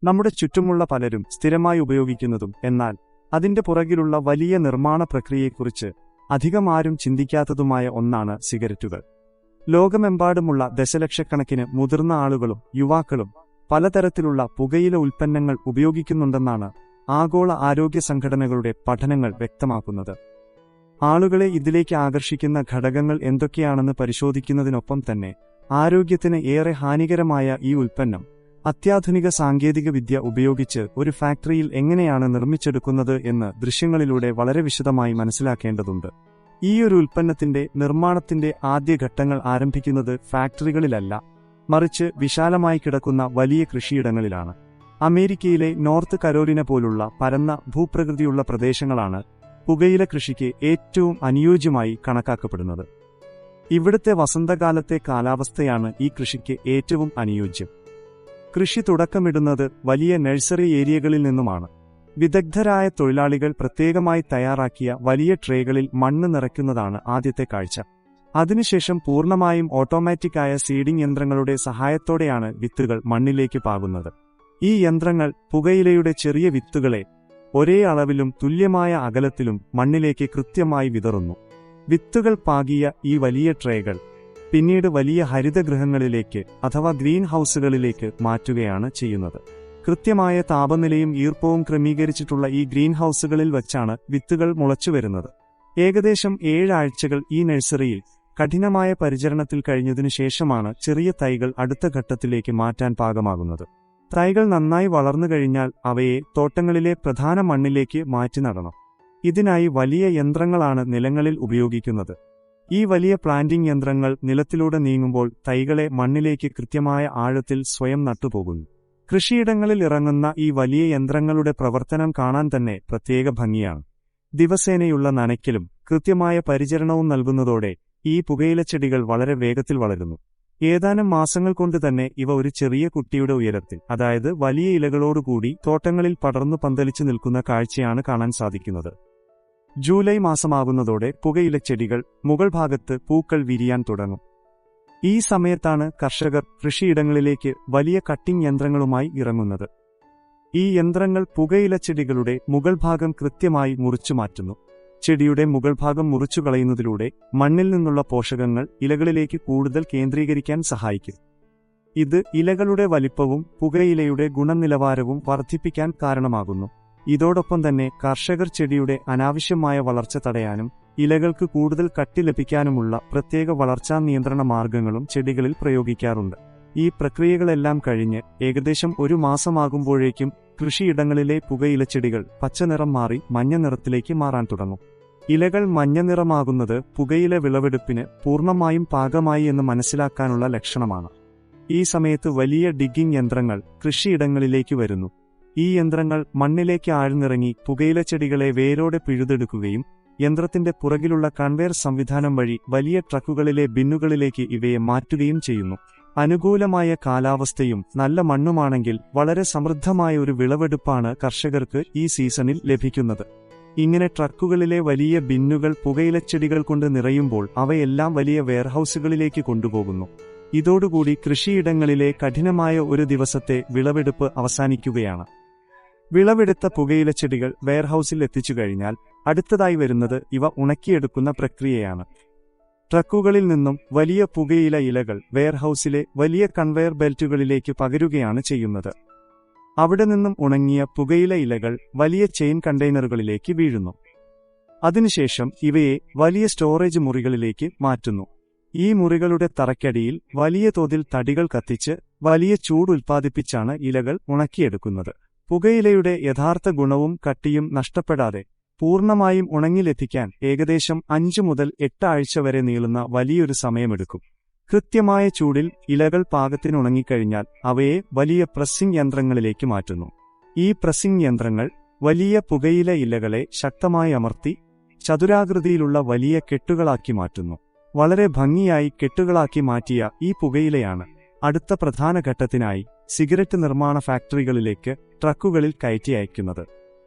നമ്മുടെ ചുറ്റുമുള്ള പലരും സ്ഥിരമായി ഉപയോഗിക്കുന്നതും എന്നാൽ അതിന്റെ പുറകിലുള്ള വലിയ നിർമ്മാണ പ്രക്രിയയെക്കുറിച്ച് അധികമാരും ചിന്തിക്കാത്തതുമായ ഒന്നാണ് സിഗരറ്റുകൾ. ലോകമെമ്പാടുമുള്ള ദശലക്ഷക്കണക്കിന് മുതിർന്ന ആളുകളും യുവാക്കളും പലതരത്തിലുള്ള പുകയില ഉൽപ്പന്നങ്ങൾ ഉപയോഗിക്കുന്നുണ്ടെന്നാണ് ആഗോള ആരോഗ്യ സംഘടനകളുടെ പഠനങ്ങൾ വ്യക്തമാക്കുന്നത്. ആളുകളെ ഇതിലേക്ക് ആകർഷിക്കുന്ന ഘടകങ്ങൾ എന്തൊക്കെയാണെന്ന് പരിശോധിക്കുന്നതിനൊപ്പം തന്നെ ആരോഗ്യത്തിന് ഏറെ ഹാനികരമായ ഈ ഉൽപ്പന്നം അത്യാധുനിക സാങ്കേതികവിദ്യ ഉപയോഗിച്ച് ഒരു ഫാക്ടറിയിൽ എങ്ങനെയാണ് നിർമ്മിച്ചെടുക്കുന്നത് എന്ന് ദൃശ്യങ്ങളിലൂടെ വളരെ വിശദമായി മനസ്സിലാക്കേണ്ടതുണ്ട്. ഈയൊരു ഉൽപ്പന്നത്തിന്റെ നിർമ്മാണത്തിന്റെ ആദ്യഘട്ടങ്ങൾ ആരംഭിക്കുന്നത് ഫാക്ടറികളിലല്ല, മറിച്ച് വിശാലമായി കിടക്കുന്ന വലിയ കൃഷിയിടങ്ങളിലാണ്. അമേരിക്കയിലെ നോർത്ത് കരോലിന പോലുള്ള പരന്ന ഭൂപ്രകൃതിയുള്ള പ്രദേശങ്ങളാണ് പുകയില കൃഷിക്ക് ഏറ്റവും അനുയോജ്യമായി കണക്കാക്കപ്പെടുന്നത്. ഇവിടുത്തെ വസന്തകാലത്തെ കാലാവസ്ഥയാണ് ഈ കൃഷിക്ക് ഏറ്റവും അനുയോജ്യം. കൃഷി തുടക്കമിടുന്നത് വലിയ നഴ്സറി ഏരിയകളിൽ നിന്നുമാണ്. വിദഗ്ധരായ തൊഴിലാളികൾ പ്രത്യേകമായി തയ്യാറാക്കിയ വലിയ ട്രേകളിൽ മണ്ണ് നിറയ്ക്കുന്നതാണ് ആദ്യത്തെ കാഴ്ച. അതിനുശേഷം പൂർണ്ണമായും ഓട്ടോമാറ്റിക്കായ സീഡിംഗ് യന്ത്രങ്ങളുടെ സഹായത്തോടെയാണ് വിത്തുകൾ മണ്ണിലേക്ക് പാകുന്നത്. ഈ യന്ത്രങ്ങൾ പുകയിലയുടെ ചെറിയ വിത്തുകളെ ഒരേ അളവിലും തുല്യമായ അകലത്തിലും മണ്ണിലേക്ക് കൃത്യമായി വിതറുന്നു. വിത്തുകൾ പാകിയ ഈ വലിയ ട്രേകൾ പിന്നീട് വലിയ ഹരിതഗൃഹങ്ങളിലേക്ക് അഥവാ ഗ്രീൻ ഹൌസുകളിലേക്ക് മാറ്റുകയാണ് ചെയ്യുന്നത്. കൃത്യമായ താപനിലയും ഈർപ്പവും ക്രമീകരിച്ചിട്ടുള്ള ഈ ഗ്രീൻ ഹൌസുകളിൽ വച്ചാണ് വിത്തുകൾ മുളച്ചുവരുന്നത്. ഏകദേശം 7 ആഴ്ചകൾ ഈ നഴ്സറിയിൽ കഠിനമായ പരിചരണത്തിൽ കഴിഞ്ഞതിനു ശേഷമാണ് ചെറിയ തൈകൾ അടുത്ത ഘട്ടത്തിലേക്ക് മാറ്റാൻ പാകമാകുന്നത്. തൈകൾ നന്നായി വളർന്നു കഴിഞ്ഞാൽ അവയെ തോട്ടങ്ങളിലെ പ്രധാന മണ്ണിലേക്ക് മാറ്റി നടണം. ഇതിനായി വലിയ യന്ത്രങ്ങളാണ് നിലങ്ങളിൽ ഉപയോഗിക്കുന്നത്. ഈ വലിയ പ്ലാന്റിംഗ് യന്ത്രങ്ങൾ നിലത്തിലൂടെ നീങ്ങുമ്പോൾ തൈകളെ മണ്ണിലേക്ക് കൃത്യമായ ആഴത്തിൽ സ്വയം നട്ടുപോകുന്നു. കൃഷിയിടങ്ങളിൽ ഇറങ്ങുന്ന ഈ വലിയ യന്ത്രങ്ങളുടെ പ്രവർത്തനം കാണാൻ തന്നെ പ്രത്യേക ഭംഗിയാണ്. ദിവസേനയുള്ള നനയ്ക്കലും കൃത്യമായ പരിചരണവും നൽകുന്നതോടെ ഈ പുകയിലച്ചെടികൾ വളരെ വേഗത്തിൽ വളരുന്നു. ഏതാനും മാസങ്ങൾ കൊണ്ട് തന്നെ ഇവ ഒരു ചെറിയ കുട്ടിയുടെ ഉയരത്തിൽ, അതായത് വലിയ ഇലകളോടുകൂടി തോട്ടങ്ങളിൽ പടർന്നു പന്തലിച്ചു നിൽക്കുന്ന കാഴ്ചയാണ് കാണാൻ സാധിക്കുന്നത്. ജൂലൈ മാസമാകുന്നതോടെ പുകയിലച്ചെടികൾ മുകൾ ഭാഗത്ത് പൂക്കൾ വിരിയാൻ തുടങ്ങും. ഈ സമയത്താണ് കർഷകർ കൃഷിയിടങ്ങളിലേക്ക് വലിയ കട്ടിംഗ് യന്ത്രങ്ങളുമായി ഇറങ്ങുന്നത്. ഈ യന്ത്രങ്ങൾ പുകയിലച്ചെടികളുടെ മുകൾ ഭാഗം കൃത്യമായി മുറിച്ചു മാറ്റുന്നു. ചെടിയുടെ മുകൾ ഭാഗം മുറിച്ചു കളയുന്നതിലൂടെ മണ്ണിൽ നിന്നുള്ള പോഷകങ്ങൾ ഇലകളിലേക്ക് കൂടുതൽ കേന്ദ്രീകരിക്കാൻ സഹായിക്കും. ഇത് ഇലകളുടെ വലിപ്പവും പുകയിലയുടെ ഗുണനിലവാരവും വർദ്ധിപ്പിക്കാൻ കാരണമാകുന്നു. ഇതോടൊപ്പം തന്നെ കർഷകർ ചെടിയുടെ അനാവശ്യമായ വളർച്ച തടയാനും ഇലകൾക്ക് കൂടുതൽ കട്ടി ലഭിക്കാനുമുള്ള പ്രത്യേക വളർച്ചാ നിയന്ത്രണ മാർഗങ്ങളും ചെടികളിൽ പ്രയോഗിക്കാറുണ്ട്. ഈ പ്രക്രിയകളെല്ലാം കഴിഞ്ഞ് ഏകദേശം 1 മാസമാകുമ്പോഴേക്കും കൃഷിയിടങ്ങളിലെ പുകയിലച്ചെടികൾ പച്ചനിറം മാറി മഞ്ഞ നിറത്തിലേക്ക് മാറാൻ തുടങ്ങും. ഇലകൾ മഞ്ഞ നിറമാകുന്നത് പുകയില വിളവെടുപ്പിന് പൂർണ്ണമായും പാകമായി എന്ന് മനസ്സിലാക്കാനുള്ള ലക്ഷണമാണ്. ഈ സമയത്ത് വലിയ ഡിഗ്ഗിംഗ് യന്ത്രങ്ങൾ കൃഷിയിടങ്ങളിലേക്ക് വരുന്നു. ഈ യന്ത്രങ്ങൾ മണ്ണിലേക്ക് ആഴ്ന്നിറങ്ങി പുകയിലച്ചെടികളെ വേരോടെ പിഴുതെടുക്കുകയും യന്ത്രത്തിന്റെ പുറകിലുള്ള കൺവെയർ സംവിധാനം വഴി വലിയ ട്രക്കുകളിലെ ബിന്നുകളിലേക്ക് ഇവയെ മാറ്റുകയും ചെയ്യുന്നു. അനുകൂലമായ കാലാവസ്ഥയും നല്ല മണ്ണുമാണെങ്കിൽ വളരെ സമൃദ്ധമായ ഒരു വിളവെടുപ്പാണ് കർഷകർക്ക് ഈ സീസണിൽ ലഭിക്കുന്നത്. ഇങ്ങനെ ട്രക്കുകളിലെ വലിയ ബിന്നുകൾ പുകയിലച്ചെടികൾ കൊണ്ട് നിറയുമ്പോൾ അവയെല്ലാം വലിയ വെയർഹൌസുകളിലേക്ക് കൊണ്ടുപോകുന്നു. ഇതോടുകൂടി കൃഷിയിടങ്ങളിലെ കഠിനമായ ഒരു ദിവസത്തെ വിളവെടുപ്പ് അവസാനിക്കുകയാണ്. വിളവെടുത്ത പുകയിലച്ചെടികൾ വെയർഹൌസിൽ എത്തിച്ചു കഴിഞ്ഞാൽ അടുത്തതായി വരുന്നത് ഇവ ഉണക്കിയെടുക്കുന്ന പ്രക്രിയയാണ്. ട്രക്കുകളിൽ നിന്നും വലിയ പുകയില ഇലകൾ വെയർഹൌസിലെ വലിയ കൺവെയർ ബെൽറ്റുകളിലേക്ക് പകരുകയാണ് ചെയ്യുന്നത്. അവിടെ നിന്നും ഉണങ്ങിയ പുകയില ഇലകൾ വലിയ ചെയിൻ കണ്ടെയ്നറുകളിലേക്ക് വീഴുന്നു. അതിനുശേഷം ഇവയെ വലിയ സ്റ്റോറേജ് മുറികളിലേക്ക് മാറ്റുന്നു. ഈ മുറികളുടെ തറയ്ക്കടിയിൽ വലിയ തോതിൽ തടികൾ കത്തിച്ച് വലിയ ചൂട് ഉൽപ്പാദിപ്പിച്ചാണ് ഇലകൾ ഉണക്കിയെടുക്കുന്നത്. പുകയിലയുടെ യഥാർത്ഥ ഗുണവും കട്ടിയും നഷ്ടപ്പെടാതെ പൂർണ്ണമായും ഉണങ്ങിലെത്തിക്കാൻ ഏകദേശം 5 മുതൽ 8 ആഴ്ച വരെ നീളുന്ന വലിയൊരു സമയമെടുക്കും. കൃത്യമായ ചൂടിൽ ഇലകൾ പാകത്തിന് ഉണങ്ങിക്കഴിഞ്ഞാൽ അവയെ വലിയ പ്രസ്സിംഗ് യന്ത്രങ്ങളിലേക്ക് മാറ്റുന്നു. ഈ പ്രസ്സിംഗ് യന്ത്രങ്ങൾ വലിയ പുകയില ഇലകളെ ശക്തമായി അമർത്തി ചതുരാകൃതിയിലുള്ള വലിയ കെട്ടുകളാക്കി മാറ്റുന്നു. വളരെ ഭംഗിയായി കെട്ടുകളാക്കി മാറ്റിയ ഈ പുകയിലയാണ് അടുത്ത പ്രധാന ഘട്ടത്തിനായി സിഗരറ്റ് നിർമ്മാണ ഫാക്ടറികളിലേക്ക് ട്രക്കുകളിൽ കയറ്റി അയക്കുന്നത്.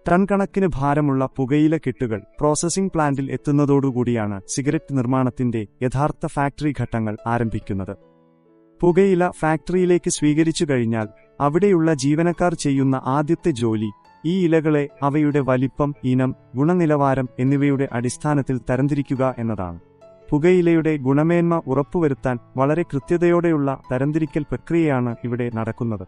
ടൺ കണക്കിന് ഭാരമുള്ള പുകയില കെട്ടുകൾ പ്രോസസ്സിംഗ് പ്ലാന്റിൽ എത്തുന്നതോടുകൂടിയാണ് സിഗരറ്റ് നിർമ്മാണത്തിന്റെ യഥാർത്ഥ ഫാക്ടറി ഘട്ടങ്ങൾ ആരംഭിക്കുന്നത്. പുകയില ഫാക്ടറിയിലേക്ക് സ്വീകരിച്ചു കഴിഞ്ഞാൽ അവിടെയുള്ള ജീവനക്കാർ ചെയ്യുന്ന ആദ്യത്തെ ജോലി ഈ ഇലകളെ അവയുടെ വലിപ്പം, ഇനം, ഗുണനിലവാരം എന്നിവയുടെ അടിസ്ഥാനത്തിൽ തരംതിരിക്കുക എന്നതാണ്. പുകയിലയുടെ ഗുണമേന്മ ഉറപ്പുവരുത്താൻ വളരെ കൃത്യതയോടെയുള്ള തരംതിരിക്കൽ പ്രക്രിയയാണ് ഇവിടെ നടക്കുന്നത്.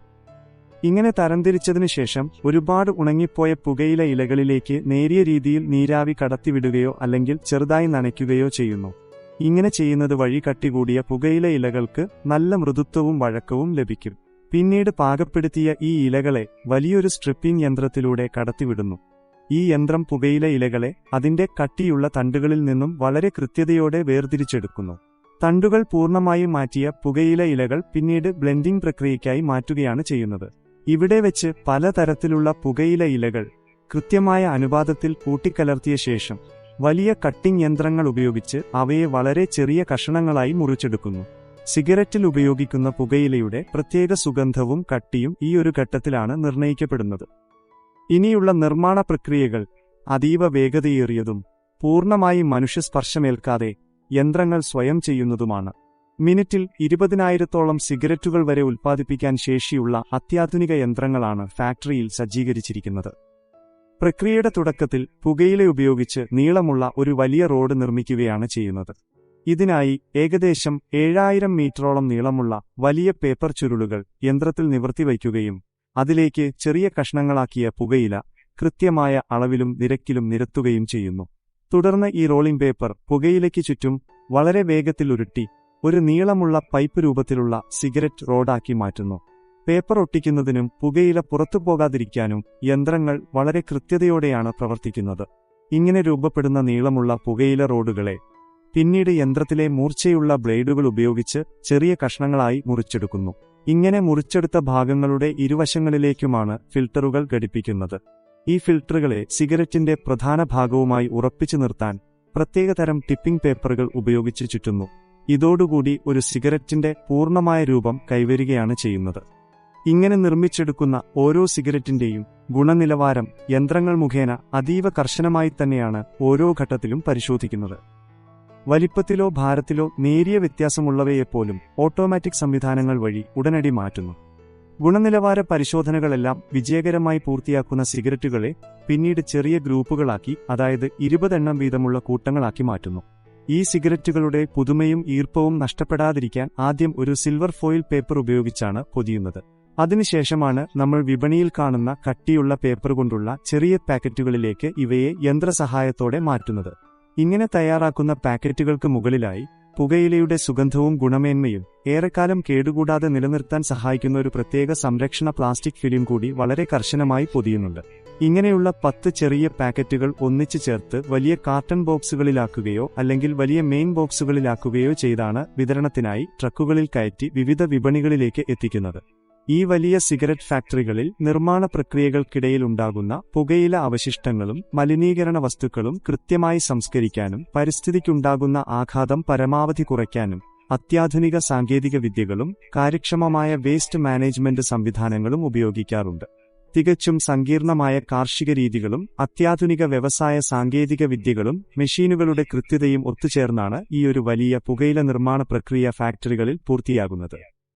ഇങ്ങനെ തരംതിരിച്ചതിനു ശേഷം ഒരുപാട് ഉണങ്ങിപ്പോയ പുകയില ഇലകളിലേക്ക് നേരിയ രീതിയിൽ നീരാവി കടത്തിവിടുകയോ അല്ലെങ്കിൽ ചെറുതായി നനയ്ക്കുകയോ ചെയ്യുന്നു. ഇങ്ങനെ ചെയ്യുന്നത് വഴി കട്ടികൂടിയ പുകയില ഇലകൾക്ക് നല്ല മൃദുത്വവും വഴക്കവും ലഭിക്കും. പിന്നീട് പാകപ്പെടുത്തിയ ഈ ഇലകളെ വലിയൊരു സ്ട്രിപ്പിംഗ് യന്ത്രത്തിലൂടെ കടത്തിവിടുന്നു. ഈ യന്ത്രം പുകയില ഇലകളെ അതിന്റെ കട്ടിയുള്ള തണ്ടുകളിൽ നിന്നും വളരെ കൃത്യതയോടെ വേർതിരിച്ചെടുക്കുന്നു. തണ്ടുകൾ പൂർണ്ണമായും മാറ്റിയ പുകയില ഇലകൾ പിന്നീട് ബ്ലെൻഡിംഗ് പ്രക്രിയയ്ക്കായി മാറ്റുകയാണ് ചെയ്യുന്നത്. ഇവിടെ വെച്ച് പലതരത്തിലുള്ള പുകയില ഇലകൾ കൃത്യമായ അനുപാതത്തിൽ കൂട്ടിക്കലർത്തിയ ശേഷം വലിയ കട്ടിംഗ് യന്ത്രങ്ങൾ ഉപയോഗിച്ച് അവയെ വളരെ ചെറിയ കഷണങ്ങളായി മുറിച്ചെടുക്കുന്നു. സിഗരറ്റിൽ ഉപയോഗിക്കുന്ന പുകയിലയുടെ പ്രത്യേക സുഗന്ധവും കട്ടിയും ഈ ഒരു ഘട്ടത്തിലാണ് നിർണ്ണയിക്കപ്പെടുന്നത്. ഇനിയുള്ള നിർമ്മാണ പ്രക്രിയകൾ അതീവ വേഗതയേറിയതും പൂർണ്ണമായി മനുഷ്യസ്പർശമേൽക്കാതെ യന്ത്രങ്ങൾ സ്വയം ചെയ്യുന്നതുമാണ്. മിനിറ്റിൽ 20,000-ഓളം സിഗരറ്റുകൾ വരെ ഉൽപ്പാദിപ്പിക്കാൻ ശേഷിയുള്ള അത്യാധുനിക യന്ത്രങ്ങളാണ് ഫാക്ടറിയിൽ സജ്ജീകരിച്ചിരിക്കുന്നത്. പ്രക്രിയയുടെ തുടക്കത്തിൽ പുകയില ഉപയോഗിച്ച് നീളമുള്ള ഒരു വലിയ റോഡ് നിർമ്മിക്കുകയാണ് ചെയ്യുന്നത്. ഇതിനായി ഏകദേശം 7,000 മീറ്ററോളം നീളമുള്ള വലിയ പേപ്പർ ചുരുളുകൾ യന്ത്രത്തിൽ നിവർത്തിവയ്ക്കുകയും അതിലേക്ക് ചെറിയ കഷ്ണങ്ങളാക്കിയ പുകയില കൃത്യമായ അളവിലും നിരക്കിലും നിരത്തുകയും ചെയ്യുന്നു. തുടർന്ന് ഈ റോളിംഗ് പേപ്പർ പുകയിലയ്ക്ക് ചുറ്റും വളരെ വേഗത്തിൽ ഉരുട്ടി ഒരു നീളമുള്ള പൈപ്പ് രൂപത്തിലുള്ള സിഗരറ്റ് റോഡാക്കി മാറ്റുന്നു. പേപ്പർ ഒട്ടിക്കുന്നതിനും പുകയില പുറത്തുപോകാതിരിക്കാനും യന്ത്രങ്ങൾ വളരെ കൃത്യതയോടെയാണ് പ്രവർത്തിക്കുന്നത്. ഇങ്ങനെ രൂപപ്പെടുന്ന നീളമുള്ള പുകയില റോഡുകളെ പിന്നീട് യന്ത്രത്തിലെ മൂർച്ചയുള്ള ബ്ലേഡുകൾ ഉപയോഗിച്ച് ചെറിയ കഷ്ണങ്ങളായി മുറിച്ചെടുക്കുന്നു. ഇങ്ങനെ മുറിച്ചെടുത്ത ഭാഗങ്ങളുടെ ഇരുവശങ്ങളിലേക്കുമാണ് ഫിൽട്ടറുകൾ ഘടിപ്പിക്കുന്നത്. ഈ ഫിൽട്ടറുകളെ സിഗരറ്റിന്റെ പ്രധാന ഭാഗവുമായി ഉറപ്പിച്ചു നിർത്താൻ പ്രത്യേകതരം ടിപ്പിംഗ് പേപ്പറുകൾ ഉപയോഗിച്ച് ചുറ്റുന്നു. ഇതോടുകൂടി ഒരു സിഗരറ്റിന്റെ പൂർണ്ണമായ രൂപം കൈവരികയാണ് ചെയ്യുന്നത്. ഇങ്ങനെ നിർമ്മിച്ചെടുക്കുന്ന ഓരോ സിഗരറ്റിന്റെയും ഗുണനിലവാരം യന്ത്രങ്ങൾ മുഖേന അതീവ കർശനമായി തന്നെയാണ് ഓരോ ഘട്ടത്തിലും പരിശോധിക്കുന്നത്. വലിപ്പത്തിലോ ഭാരത്തിലോ നേരിയ വ്യത്യാസമുള്ളവയെപ്പോലും ഓട്ടോമാറ്റിക് സംവിധാനങ്ങൾ വഴി ഉടനടി മാറ്റുന്നു. ഗുണനിലവാര പരിശോധനകളെല്ലാം വിജയകരമായി പൂർത്തിയാക്കുന്ന സിഗരറ്റുകളെ പിന്നീട് ചെറിയ ഗ്രൂപ്പുകളാക്കി, അതായത് 20 എണ്ണം വീതമുള്ള കൂട്ടങ്ങളാക്കി മാറ്റുന്നു. ഈ സിഗരറ്റുകളുടെ പുതുമയും ഈർപ്പവും നഷ്ടപ്പെടാതിരിക്കാൻ ആദ്യം ഒരു സിൽവർ ഫോയിൽ പേപ്പർ ഉപയോഗിച്ചാണ് പൊതിയുന്നത്. അതിനുശേഷമാണ് നമ്മൾ വിപണിയിൽ കാണുന്ന കട്ടിയുള്ള പേപ്പർ കൊണ്ടുള്ള ചെറിയ പാക്കറ്റുകളിലേക്ക് ഇവയെ യന്ത്രസഹായത്തോടെ മാറ്റുന്നത്. ഇങ്ങനെ തയ്യാറാക്കുന്ന പാക്കറ്റുകൾക്ക് മുകളിലായി പുകയിലയുടെ സുഗന്ധവും ഗുണമേന്മയും ഏറെക്കാലം കേടുകൂടാതെ നിലനിർത്താൻ സഹായിക്കുന്ന ഒരു പ്രത്യേക സംരക്ഷണ പ്ലാസ്റ്റിക് ഫിലിം കൂടി വളരെ കർശനമായി പൊതിയുന്നുണ്ട്. ഇങ്ങനെയുള്ള 10 ചെറിയ പാക്കറ്റുകൾ ഒന്നിച്ചു ചേർത്ത് വലിയ കാർട്ടൺ ബോക്സുകളിലാക്കുകയോ അല്ലെങ്കിൽ വലിയ മെയിൻ ബോക്സുകളിലാക്കുകയോ ചെയ്താണ് വിതരണത്തിനായി ട്രക്കുകളിൽ കയറ്റി വിവിധ വിപണികളിലേക്ക് എത്തിക്കുന്നത്. ഈ വലിയ സിഗരറ്റ് ഫാക്ടറികളിൽ നിർമ്മാണ പ്രക്രിയകൾക്കിടയിൽ ഉണ്ടാകുന്ന പുകയില അവശിഷ്ടങ്ങളും മലിനീകരണ വസ്തുക്കളും കൃത്യമായി സംസ്കരിക്കാനും പരിസ്ഥിതിക്കുണ്ടാകുന്ന ആഘാതം പരമാവധി കുറയ്ക്കാനും അത്യാധുനിക സാങ്കേതിക വിദ്യകളും കാര്യക്ഷമമായ വേസ്റ്റ് മാനേജ്മെന്റ് സംവിധാനങ്ങളും ഉപയോഗിക്കാറുണ്ട്. തികച്ചും സങ്കീർണമായ കാർഷിക രീതികളും അത്യാധുനിക വ്യവസായ സാങ്കേതിക വിദ്യകളും മെഷീനുകളുടെ കൃത്യതയും ഒത്തുചേർന്നാണ് ഈ ഒരു വലിയ പുകയില നിർമ്മാണ പ്രക്രിയ ഫാക്ടറികളിൽ പൂർത്തിയാകുന്നത്.